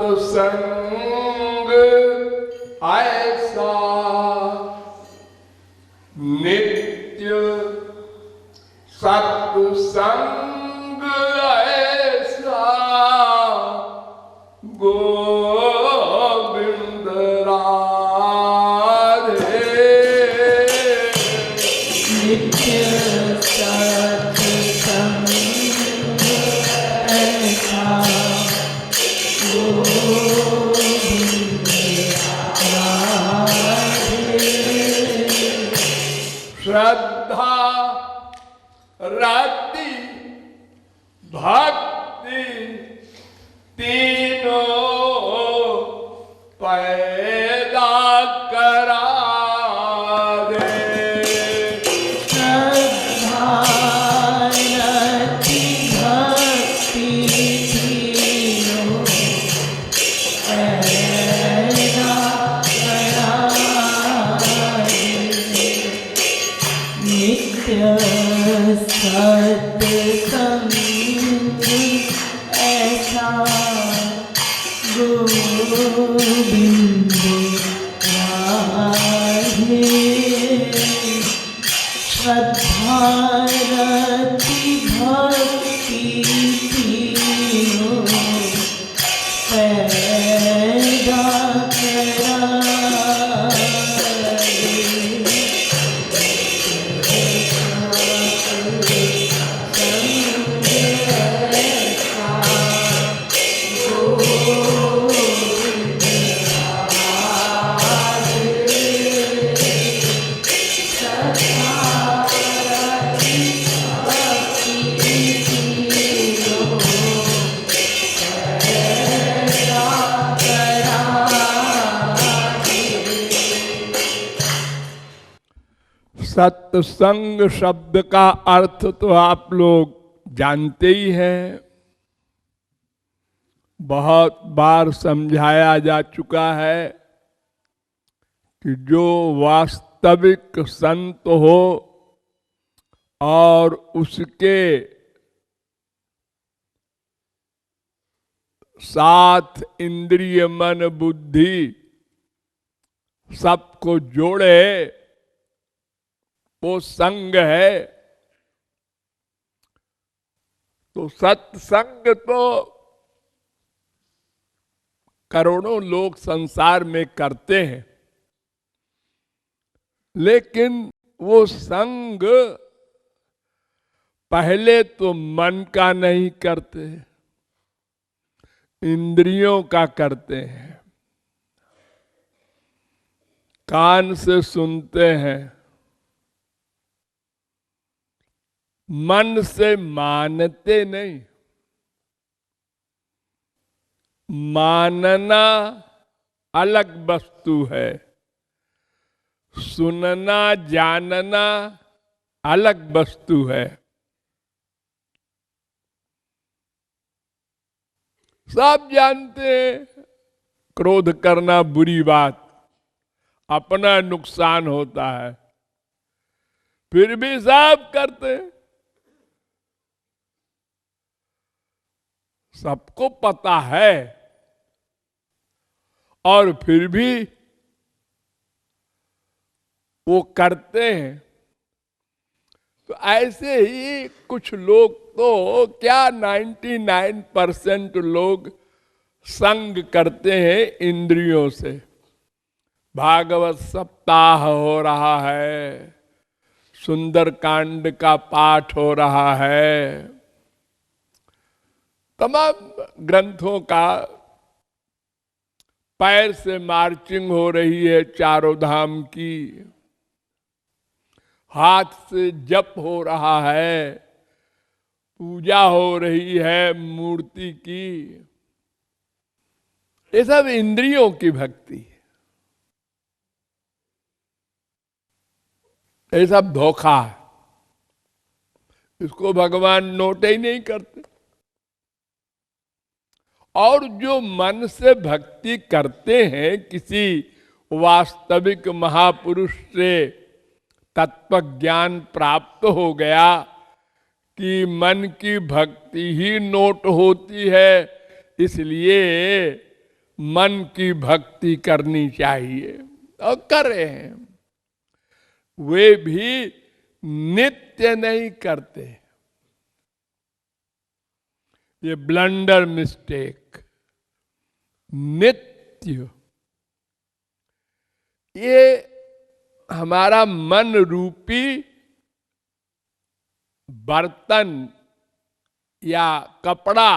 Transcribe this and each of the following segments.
सत्संग ऐसा नित्य सत्संग ऐसा गोविंद राधे नित्य सत्संग ऐसा श्रद्धा रति भक्ति तीनों पैदा करा दे। श्रद्धा रति भक्ति तीनों पैदा करा दे। नित्य सत्संग ऐसा गोविंद राधे श्रद्धा रति भक्ति तीनों पैदा करा सत्संग शब्द का अर्थ तो आप लोग जानते ही हैं, बहुत बार समझाया जा चुका है कि जो वास्तविक संत हो और उसके साथ इंद्रिय मन बुद्धि सबको जोड़े वो संग है। तो सत्संग तो करोड़ों लोग संसार में करते हैं, लेकिन वो संग पहले तो मन का नहीं करते, इंद्रियों का करते हैं। कान से सुनते हैं, मन से मानते नहीं। मानना अलग वस्तु है, सुनना जानना अलग वस्तु है। सब जानते हैं क्रोध करना बुरी बात, अपना नुकसान होता है, फिर भी सब करते हैं। सबको पता है और फिर भी वो करते हैं। तो ऐसे ही कुछ लोग तो क्या 99% लोग संग करते हैं इंद्रियों से। भागवत सप्ताह हो रहा है, सुंदर कांड का पाठ हो रहा है, तमाम ग्रंथों का पैर से मार्चिंग हो रही है, चारों धाम की, हाथ से जप हो रहा है, पूजा हो रही है मूर्ति की। ये सब इंद्रियों की भक्ति है, ये सब धोखा है, इसको भगवान नोट ही नहीं करते। और जो मन से भक्ति करते हैं, किसी वास्तविक महापुरुष से तत्व ज्ञान प्राप्त हो गया कि मन की भक्ति ही नोट होती है, इसलिए मन की भक्ति करनी चाहिए और कर रहे हैं। वे भी नित्य नहीं करते, ये ब्लंडर मिस्टेक। नित्य ये हमारा मन रूपी बर्तन या कपड़ा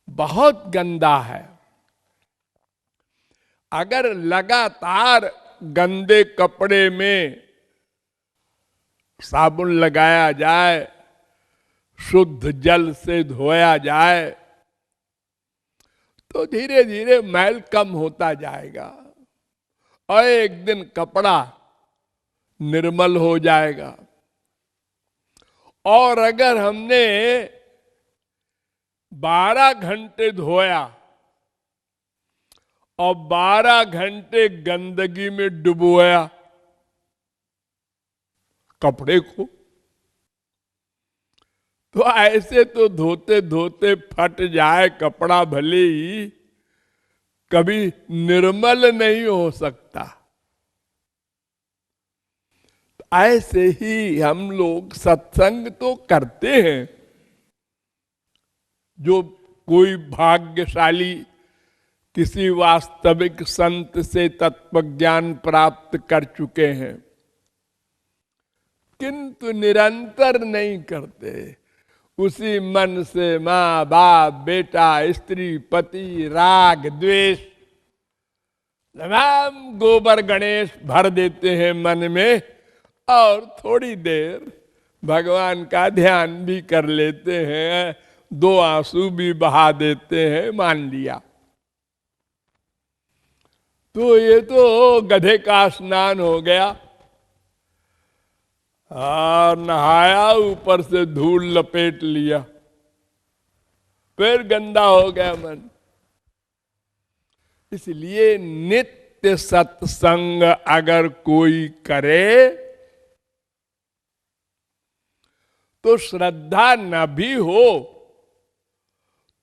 बहुत गंदा है। अगर लगातार गंदे कपड़े में साबुन लगाया जाए, शुद्ध जल से धोया जाए, तो धीरे धीरे मैल कम होता जाएगा और एक दिन कपड़ा निर्मल हो जाएगा। और अगर हमने 12 घंटे धोया और 12 घंटे गंदगी में डुबोया कपड़े को, तो ऐसे तो धोते धोते फट जाए कपड़ा, भले ही कभी निर्मल नहीं हो सकता। ऐसे ही हम लोग सत्संग तो करते हैं। जो कोई भाग्यशाली किसी वास्तविक संत से तत्व ज्ञान प्राप्त कर चुके हैं, किंतु निरंतर नहीं करते। उसी मन से माँ बाप बेटा स्त्री पति राग द्वेष तमाम गोबर गणेश भर देते हैं मन में, और थोड़ी देर भगवान का ध्यान भी कर लेते हैं, 2 आंसू भी बहा देते हैं, मान लिया। तो ये तो गधे का स्नान हो गया, और नहाया, ऊपर से धूल लपेट लिया, फिर गंदा हो गया मन। इसलिए नित्य सत्संग अगर कोई करे तो श्रद्धा न भी हो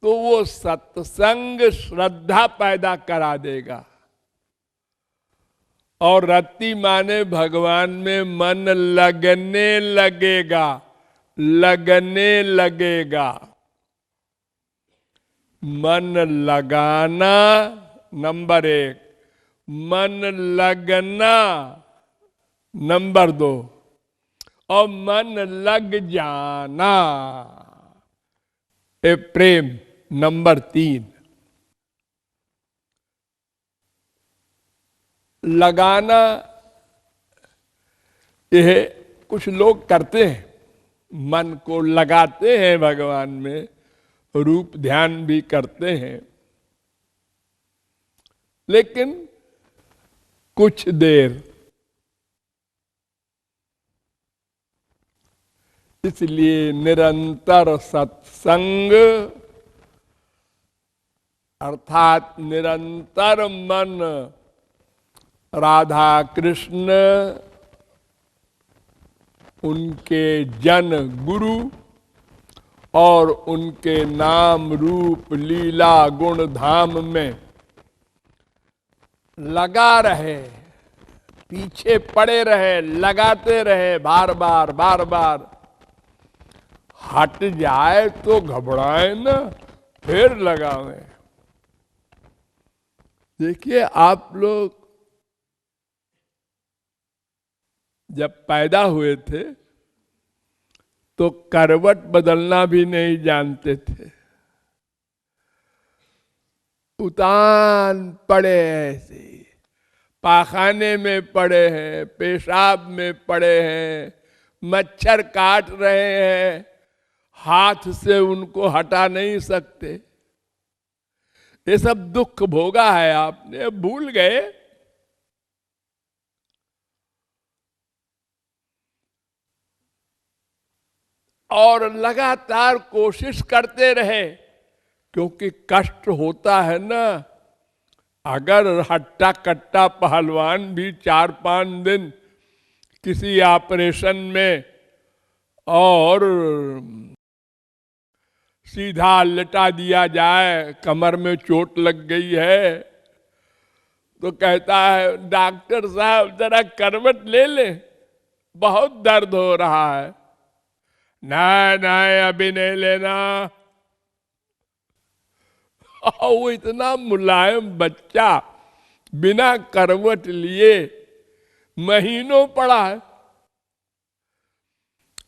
तो वो सत्संग श्रद्धा पैदा करा देगा। और रति माने भगवान में मन लगने लगेगा, लगने लगेगा। मन लगाना नंबर 1, मन लगना नंबर 2, और मन लग जाना ए प्रेम नंबर 3। लगाना यह कुछ लोग करते हैं, मन को लगाते हैं भगवान में, रूप ध्यान भी करते हैं, लेकिन कुछ देर। इसलिए निरंतर सत्संग अर्थात निरंतर मन राधा कृष्ण, उनके जन गुरु और उनके नाम रूप लीला गुण धाम में लगा रहे, पीछे पड़े रहे, लगाते रहे, बार बार बार बार। हट जाए तो घबराए ना, फिर लगावे। देखिए, आप लोग जब पैदा हुए थे तो करवट बदलना भी नहीं जानते थे, उतान पड़े ऐसे, पाखाने में पड़े हैं, पेशाब में पड़े हैं, मच्छर काट रहे हैं, हाथ से उनको हटा नहीं सकते। ये सब दुख भोगा है आपने, भूल गए। और लगातार कोशिश करते रहे, क्योंकि कष्ट होता है ना। अगर हट्टा कट्टा पहलवान भी 4-5 दिन किसी ऑपरेशन में और सीधा लटा दिया जाए, कमर में चोट लग गई है, तो कहता है डॉक्टर साहब जरा करवट ले ले, बहुत दर्द हो रहा है। नहीं नहीं, अभी नहीं लेना। वो इतना मुलायम बच्चा बिना करवट लिए महीनों पड़ा है।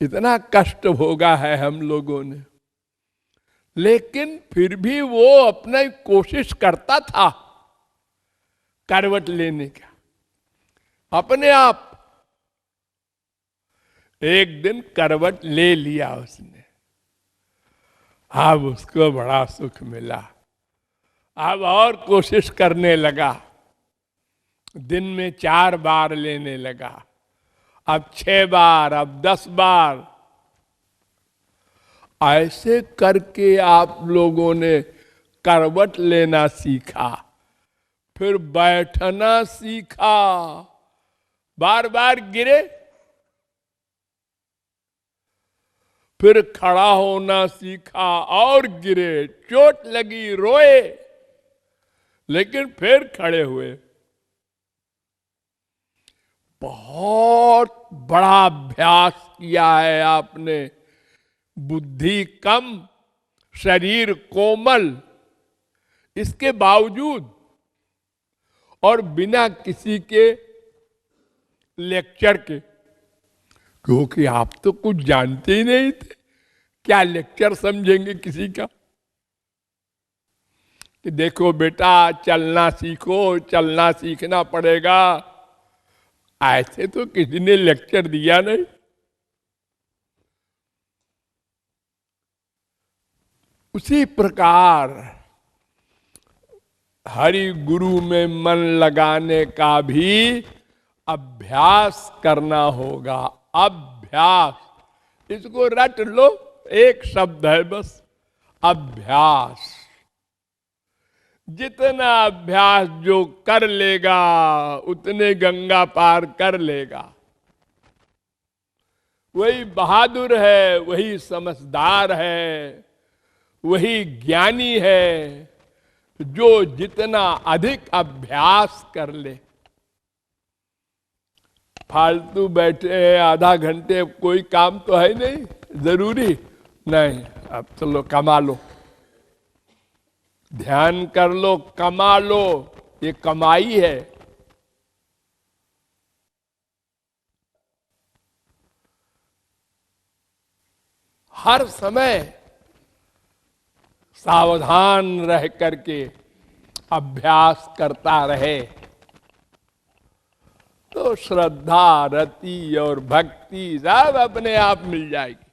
इतना कष्ट भोगा है हम लोगों ने, लेकिन फिर भी वो अपनी कोशिश करता था करवट लेने का अपने आप। एक दिन करवट ले लिया उसने, अब उसको बड़ा सुख मिला। अब और कोशिश करने लगा, दिन में 4 बार लेने लगा, अब 6 बार, अब 10 बार। ऐसे करके आप लोगों ने करवट लेना सीखा, फिर बैठना सीखा। बार बार गिरे, फिर खड़ा होना सीखा और गिरे, चोट लगी, रोए, लेकिन फिर खड़े हुए। बहुत बड़ा अभ्यास किया है आपने। बुद्धि कम, शरीर कोमल, इसके बावजूद और बिना किसी के लेक्चर के, क्योंकि आप तो कुछ जानते ही नहीं थे, क्या लेक्चर समझेंगे किसी का कि देखो बेटा चलना सीखो, चलना सीखना पड़ेगा। ऐसे तो किसी ने लेक्चर दिया नहीं। उसी प्रकार हरि गुरु में मन लगाने का भी अभ्यास करना होगा। अभ्यास, इसको रट लो, एक शब्द है बस, अभ्यास। जितना अभ्यास जो कर लेगा उतने गंगा पार कर लेगा। वही बहादुर है, वही समझदार है, वही ज्ञानी है जो जितना अधिक अभ्यास कर ले। फालतू बैठे हैं आधा घंटे, कोई काम तो है नहीं, जरूरी नहीं, अब चलो कमा लो, ध्यान कर लो, कमा लो, ये कमाई है। हर समय सावधान रह करके अभ्यास करता रहे तो श्रद्धा, रति और भक्ति सब अपने आप मिल जाएगी।